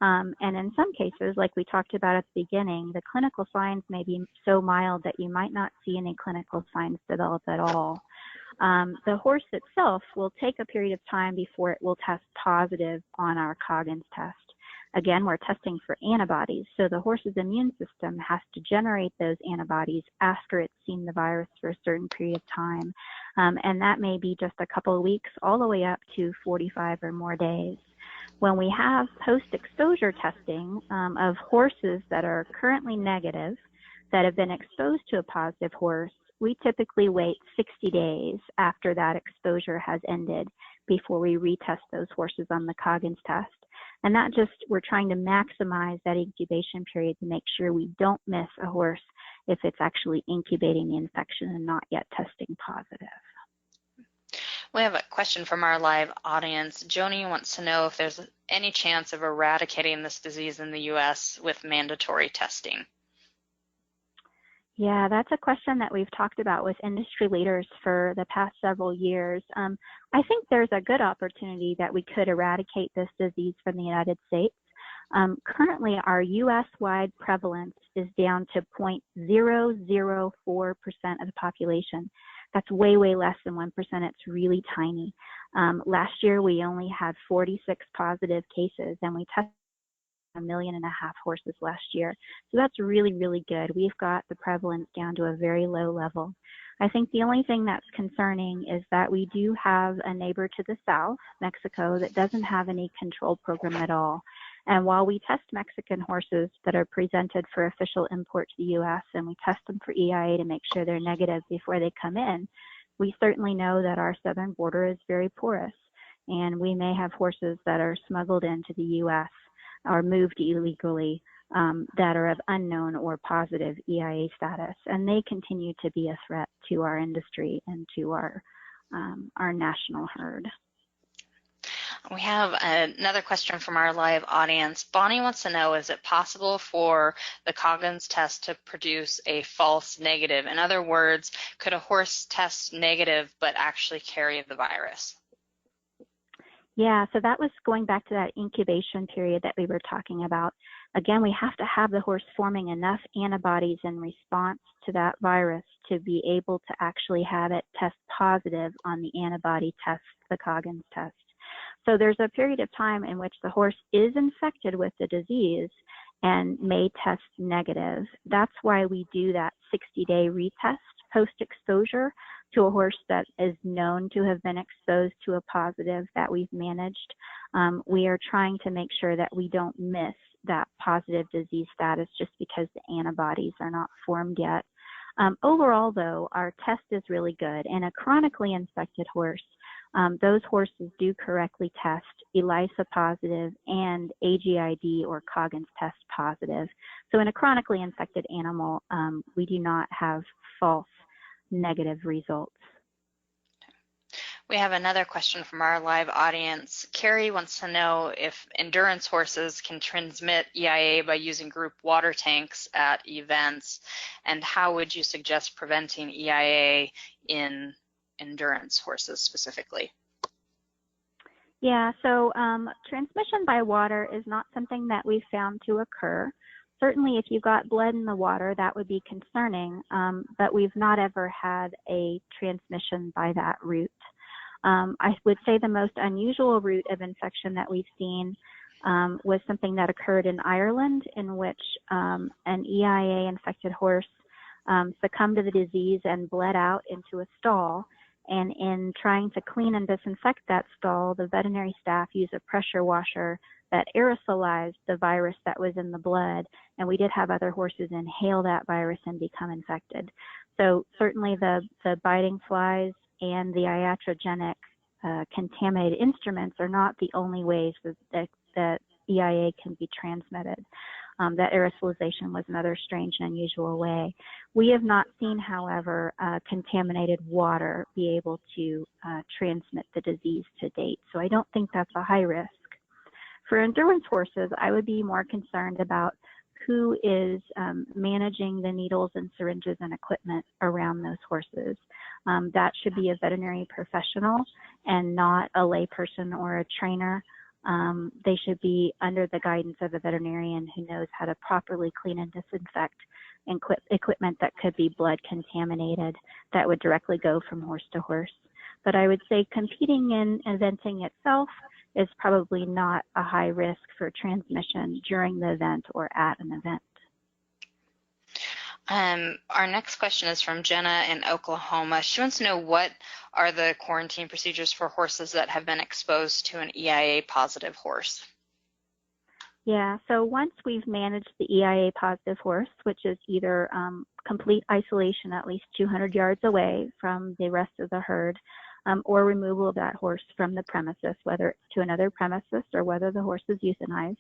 And in some cases, like we talked about at the beginning, the clinical signs may be so mild that you might not see any clinical signs develop at all. The horse itself will take a period of time before it will test positive on our Coggins test. Again, we're testing for antibodies, so the horse's immune system has to generate those antibodies after it's seen the virus for a certain period of time. And that may be just a couple of weeks all the way up to 45 or more days. When we have post-exposure testing of horses that are currently negative, that have been exposed to a positive horse, we typically wait 60 days after that exposure has ended before we retest those horses on the Coggins test. And that just, we're trying to maximize that incubation period to make sure we don't miss a horse if it's actually incubating the infection and not yet testing positive. We have a question from our live audience. Joni wants to know if there's any chance of eradicating this disease in the U.S. with mandatory testing. Yeah, that's a question that we've talked about with industry leaders for the past several years. I think there's a good opportunity that we could eradicate this disease from the United States. Currently, our U.S.-wide prevalence is down to 0.004% of the population. That's way, way less than 1%. It's really tiny. Last year, we only had 46 positive cases, and we tested 1.5 million horses last year. So that's really, really good. We've got the prevalence down to a very low level. I think the only thing that's concerning is that we do have a neighbor to the south, Mexico, that doesn't have any control program at all. And while we test Mexican horses that are presented for official import to the U.S. and we test them for EIA to make sure they're negative before they come in, we certainly know that our southern border is very porous, and we may have horses that are smuggled into the U.S. or moved illegally that are of unknown or positive EIA status, and they continue to be a threat to our industry and to our national herd. We have another question from our live audience. Bonnie wants to know, is it possible for the Coggins test to produce a false negative? In other words, could a horse test negative but actually carry the virus? Yeah, so that was going back to that incubation period that we were talking about. Again, we have to have the horse forming enough antibodies in response to that virus to be able to actually have it test positive on the antibody test, the Coggins test. So there's a period of time in which the horse is infected with the disease and may test negative. That's why we do that 60-day retest post-exposure to a horse that is known to have been exposed to a positive that we've managed. We are trying to make sure that we don't miss that positive disease status just because the antibodies are not formed yet. Overall, though, our test is really good. In a chronically infected horse, those horses do correctly test ELISA positive and AGID or Coggins test positive. So in a chronically infected animal, we do not have false negative results. We have another question from our live audience. Carrie wants to know if endurance horses can transmit EIA by using group water tanks at events, and how would you suggest preventing EIA in endurance horses specifically? Yeah, so transmission by water is not something that we've found to occur. Certainly if you got blood in the water, that would be concerning, but we've not ever had a transmission by that route. I would say the most unusual route of infection that we've seen was something that occurred in Ireland, in which an EIA infected horse succumbed to the disease and bled out into a stall. And in trying to clean and disinfect that stall, the veterinary staff used a pressure washer that aerosolized the virus that was in the blood, and we did have other horses inhale that virus and become infected. So certainly the biting flies and the iatrogenic contaminated instruments are not the only ways that EIA can be transmitted. That aerosolization was another strange and unusual way. We have not seen, however, contaminated water be able to transmit the disease to date. So I don't think that's a high risk. For endurance horses, I would be more concerned about who is managing the needles and syringes and equipment around those horses. That should be a veterinary professional and not a layperson or a trainer. They should be under the guidance of a veterinarian who knows how to properly clean and disinfect equipment that could be blood contaminated that would directly go from horse to horse. But I would say competing in eventing itself is probably not a high risk for transmission during the event or at an event. Our next question is from Jenna in Oklahoma. She wants to know, what are the quarantine procedures for horses that have been exposed to an EIA positive horse? Yeah, so once we've managed the EIA positive horse, which is either complete isolation at least 200 yards away from the rest of the herd, or removal of that horse from the premises, whether it's to another premises or whether the horse is euthanized,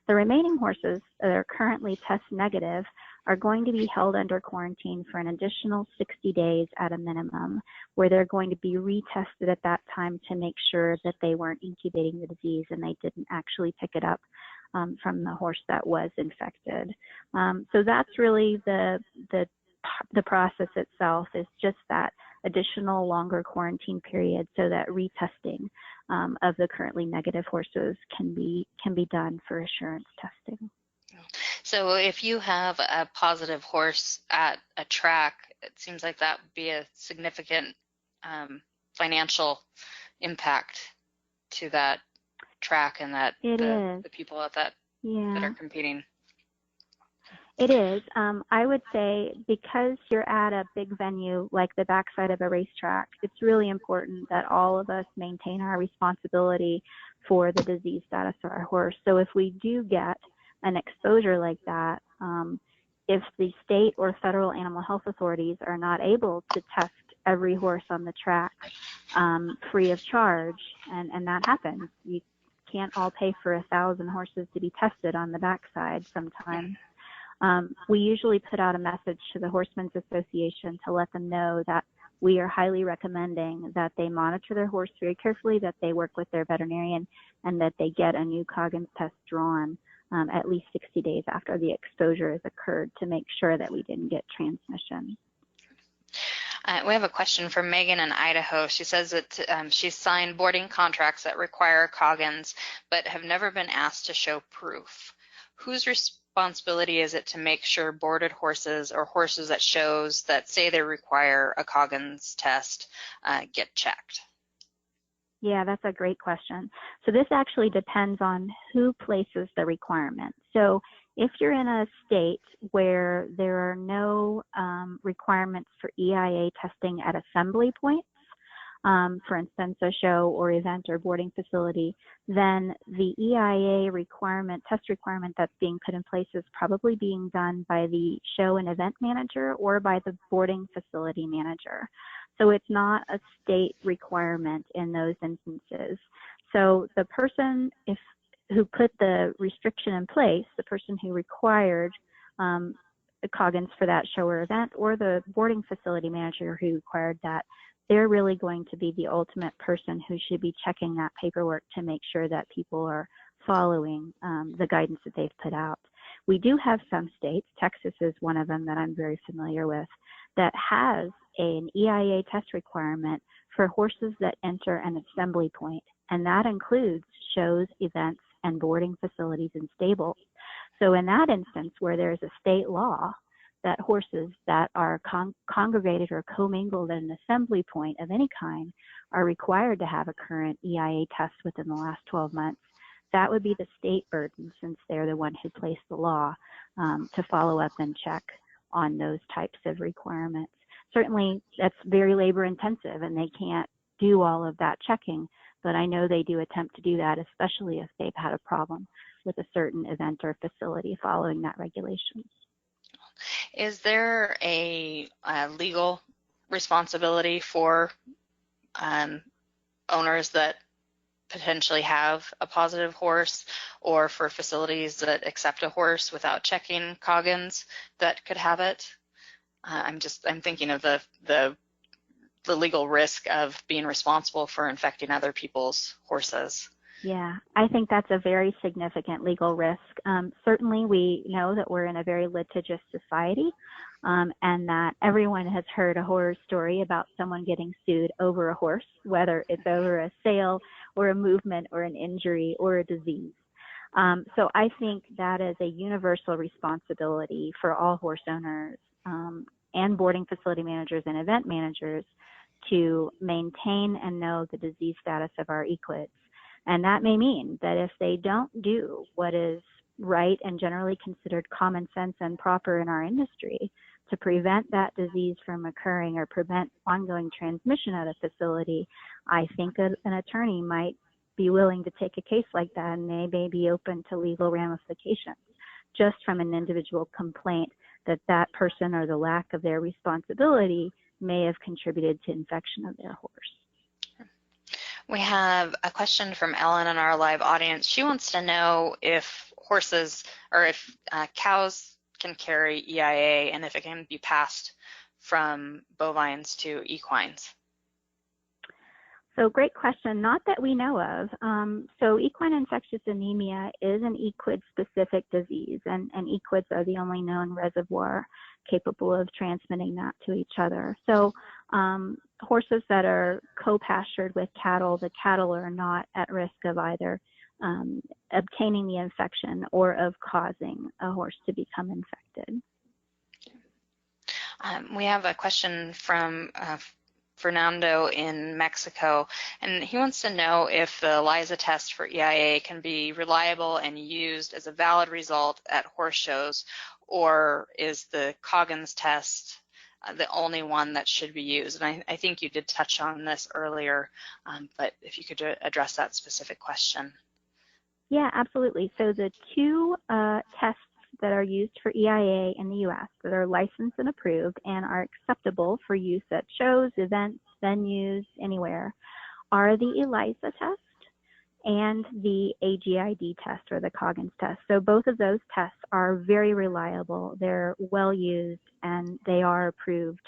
the remaining horses that are currently test negative are going to be held under quarantine for an additional 60 days at a minimum, where they're going to be retested at that time to make sure that they weren't incubating the disease and they didn't actually pick it up from the horse that was infected. So that's really the process itself, is just that additional longer quarantine period so that retesting of the currently negative horses can be done for assurance testing. So if you have a positive horse at a track, it seems like that would be a significant financial impact to that track and that the people at that that are competing. It is. I would say because you're at a big venue like the backside of a racetrack, it's really important that all of us maintain our responsibility for the disease status of our horse. So if we do get an exposure like that, if the state or federal animal health authorities are not able to test every horse on the track free of charge, and that happens, you can't all pay for 1,000 horses to be tested on the backside sometimes. We usually put out a message to the Horsemen's Association to let them know that we are highly recommending that they monitor their horse very carefully, that they work with their veterinarian, and that they get a new Coggins test drawn at least 60 days after the exposure has occurred to make sure that we didn't get transmission. We have a question from Megan in Idaho. She says that she's signed boarding contracts that require Coggins, but have never been asked to show proof. Whose responsibility is it to make sure boarded horses or horses that shows that say they require a Coggins test get checked? Yeah, that's a great question. So this actually depends on who places the requirement. So if you're in a state where there are no requirements for EIA testing at assembly points, for instance, a show or event or boarding facility, then the EIA test requirement that's being put in place is probably being done by the show and event manager or by the boarding facility manager. So it's not a state requirement in those instances. So the person who put the restriction in place, the person who required the Coggins for that show or event, or the boarding facility manager who required that, they're really going to be the ultimate person who should be checking that paperwork to make sure that people are following the guidance that they've put out. We do have some states, Texas is one of them that I'm very familiar with, that has an EIA test requirement for horses that enter an assembly point, and that includes shows, events, and boarding facilities and stables. So in that instance, where there's a state law that horses that are congregated or commingled at an assembly point of any kind are required to have a current EIA test within the last 12 months, that would be the state burden, since they're the one who placed the law, to follow up and check on those types of requirements. Certainly, that's very labor intensive, and they can't do all of that checking, but I know they do attempt to do that, especially if they've had a problem with a certain event or facility following that regulation. Is there a legal responsibility for owners that potentially have a positive horse, or for facilities that accept a horse without checking Coggins that could have it? I'm thinking of the legal risk of being responsible for infecting other people's horses. Yeah, I think that's a very significant legal risk. Certainly, we know that we're in a very litigious society, and that everyone has heard a horror story about someone getting sued over a horse, whether it's over a sale or a movement or an injury or a disease. So I think that is a universal responsibility for all horse owners and boarding facility managers and event managers to maintain and know the disease status of our equids. And that may mean that if they don't do what is right and generally considered common sense and proper in our industry to prevent that disease from occurring or prevent ongoing transmission at a facility, I think an attorney might be willing to take a case like that, and they may be open to legal ramifications just from an individual complaint that that person or the lack of their responsibility may have contributed to infection of their horse. We have a question from Ellen in our live audience. She wants to know if horses or if cows can carry EIA and if it can be passed from bovines to equines. So great question, not that we know of. So equine infectious anemia is an equid-specific disease, and equids are the only known reservoir capable of transmitting that to each other. So horses that are co-pastured with cattle, the cattle are not at risk of either obtaining the infection or of causing a horse to become infected. We have a question from Fernando in Mexico, and he wants to know if the ELISA test for EIA can be reliable and used as a valid result at horse shows, or is the Coggins test the only one that should be used? And I think you did touch on this earlier, but if you could address that specific question. Yeah, absolutely. So the two tests that are used for EIA in the U.S. that are licensed and approved and are acceptable for use at shows, events, venues, anywhere, are the ELISA test and the AGID test, or the Coggins test. So both of those tests are very reliable. They're well used and they are approved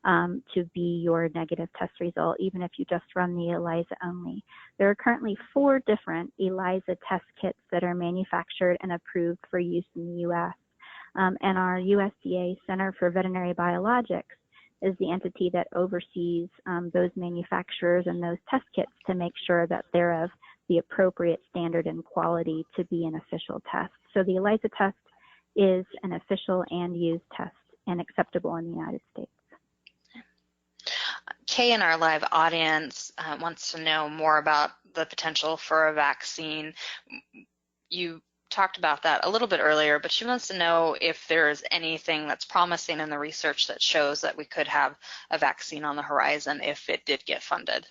to be your negative test result, even if you just run the ELISA only. There are currently 4 different ELISA test kits that are manufactured and approved for use in the U.S. And our USDA Center for Veterinary Biologics is the entity that oversees those manufacturers and those test kits to make sure that they're of the appropriate standard and quality to be an official test. So the ELISA test is an official and used test and acceptable in the United States. Kay in our live audience wants to know more about the potential for a vaccine. You talked about that a little bit earlier, but she wants to know if there's anything that's promising in the research that shows that we could have a vaccine on the horizon if it did get funded.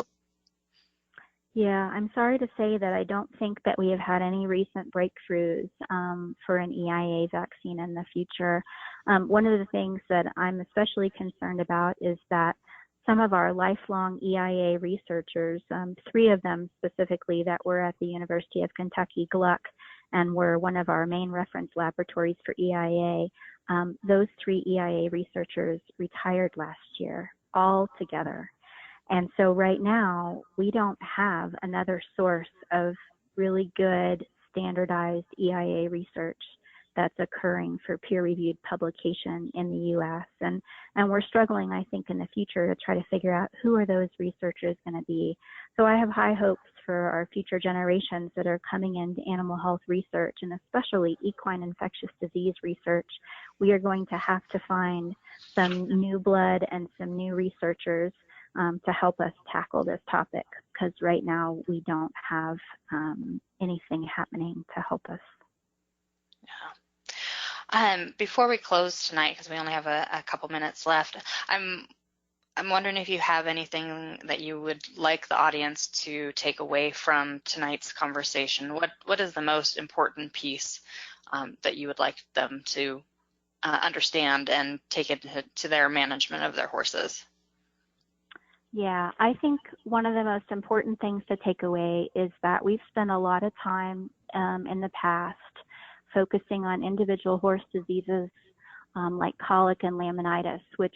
Yeah, I'm sorry to say that I don't think that we have had any recent breakthroughs for an EIA vaccine in the future. One of the things that I'm especially concerned about is that some of our lifelong EIA researchers, 3 of them specifically that were at the University of Kentucky Gluck and were one of our main reference laboratories for EIA, those 3 EIA researchers retired last year all together. And so right now, we don't have another source of really good standardized EIA research that's occurring for peer-reviewed publication in the U.S. And we're struggling, I think, in the future to try to figure out who are those researchers going to be. So I have high hopes for our future generations that are coming into animal health research, and especially equine infectious disease research. We are going to have to find some new blood and some new researchers to help us tackle this topic, because right now we don't have anything happening to help us. Yeah. Before we close tonight, because we only have a couple minutes left, I'm wondering if you have anything that you would like the audience to take away from tonight's conversation. What is the most important piece that you would like them to understand and take it to their management of their horses? Yeah, I think one of the most important things to take away is that we've spent a lot of time in the past focusing on individual horse diseases like colic and laminitis, which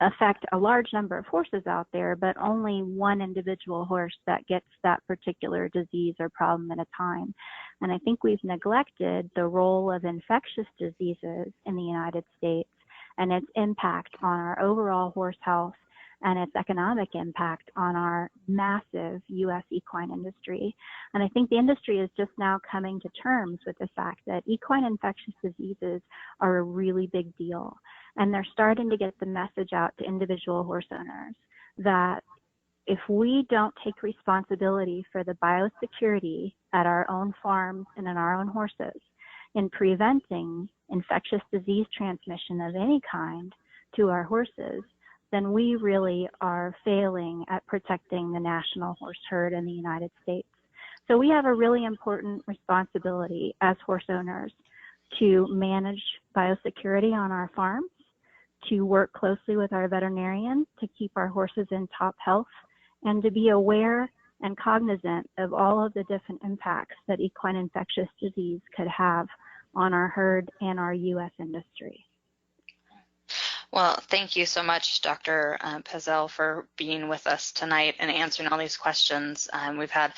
affect a large number of horses out there, but only one individual horse that gets that particular disease or problem at a time. And I think we've neglected the role of infectious diseases in the United States and its impact on our overall horse health and its economic impact on our massive U.S. equine industry. And I think the industry is just now coming to terms with the fact that equine infectious diseases are a really big deal. And they're starting to get the message out to individual horse owners that if we don't take responsibility for the biosecurity at our own farms and in our own horses in preventing infectious disease transmission of any kind to our horses, then we really are failing at protecting the national horse herd in the United States. So we have a really important responsibility as horse owners to manage biosecurity on our farms, to work closely with our veterinarians to keep our horses in top health, and to be aware and cognizant of all of the different impacts that equine infectious disease could have on our herd and our U.S. industry. Well, thank you so much, Dr. Pelzel, for being with us tonight and answering all these questions. We've had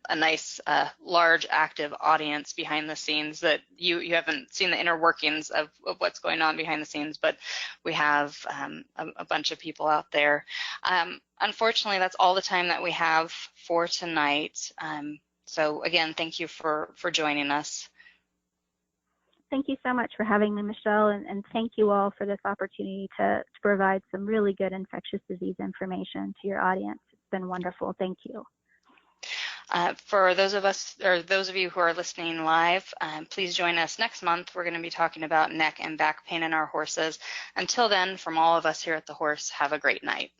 a nice, large, active audience behind the scenes that you haven't seen the inner workings of what's going on behind the scenes, but we have a bunch of people out there. Unfortunately, that's all the time that we have for tonight. So again, thank you for joining us. Thank you so much for having me, Michelle, and thank you all for this opportunity to provide some really good infectious disease information to your audience. It's been wonderful. Thank you. For those of you who are listening live, please join us next month. We're going to be talking about neck and back pain in our horses. Until then, from all of us here at The Horse, have a great night.